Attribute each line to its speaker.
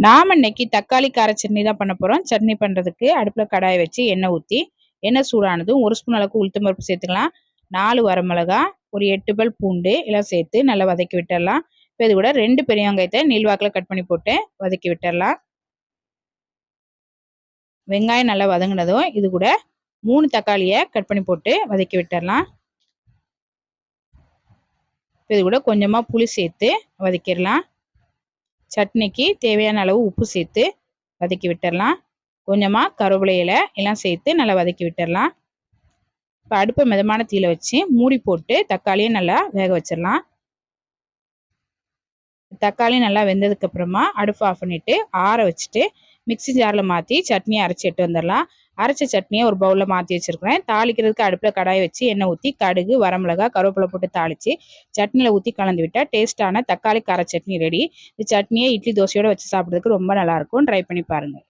Speaker 1: நாம இன்னைக்கு தக்காளி கார சட்னி தான் பண்ண போறோம். சட்னி பண்றதுக்கு அடுப்புல கடாயை வச்சு எண்ணெய் ஊற்றி எண்ணெய் சூடானதும் 1 ஸ்பூன் அளவுக்கு உளுத்தம் பருப்பு சேர்த்துக்கலாம். 4 வரமிளகா, ஒரு 8 பல் பூண்டு எல்லாம் சேர்த்து நல்லா வதக்கி விட்டுறலாம். இப்போ இது கூட 2 பெரிய வெங்காயத்தை நீள்வாக்கில் கட் பண்ணி போட்டு வதக்கி விட்டுறலாம். வெங்காயம் நல்லா வதங்கினதும் இது கூட 3 தக்காளியை கட் பண்ணி போட்டு வதக்கி விட்டுறலாம். இது கூட கொஞ்சமாக புளி சேர்த்து வதக்கிடலாம். சட்னிக்கு தேவையான அளவு உப்பு சேர்த்து வதக்கி விட்டுறலாம். கொஞ்சமாக கருவேப்பிலை இலை எல்லாம் சேர்த்து நல்லா வதக்கி விட்டுறலாம். இப்போ அடுப்பை மிதமான தீயில வச்சு மூடி போட்டு தக்காளியை நல்லா வேக வச்சிடலாம். தக்காளி நல்லா வெந்ததுக்கு அப்புறமா அடுப்பு ஆஃப் பண்ணிட்டு ஆற வச்சுட்டு மிக்ஸி ஜாரில் மாற்றி சட்னியை அரைச்சி எடுத்து வந்துடலாம். அரைச்ச சட்னியை ஒரு பவுலில் மாற்றி வச்சுருக்கிறேன். தாளிக்கிறதுக்கு அடுப்பில் கடாயை வச்சு எண்ணெய் ஊற்றி கடுகு, வரமிளகா, கருவேப்பிலை போட்டு தாளித்து சட்னியில் ஊற்றி கலந்து விட்டால் டேஸ்ட்டான தக்காளி கார சட்னி ரெடி. இந்த சட்னியை இட்லி தோசையோடு வச்சு சாப்பிட்றதுக்கு ரொம்ப நல்லாயிருக்கும். ட்ரை பண்ணி பாருங்கள்.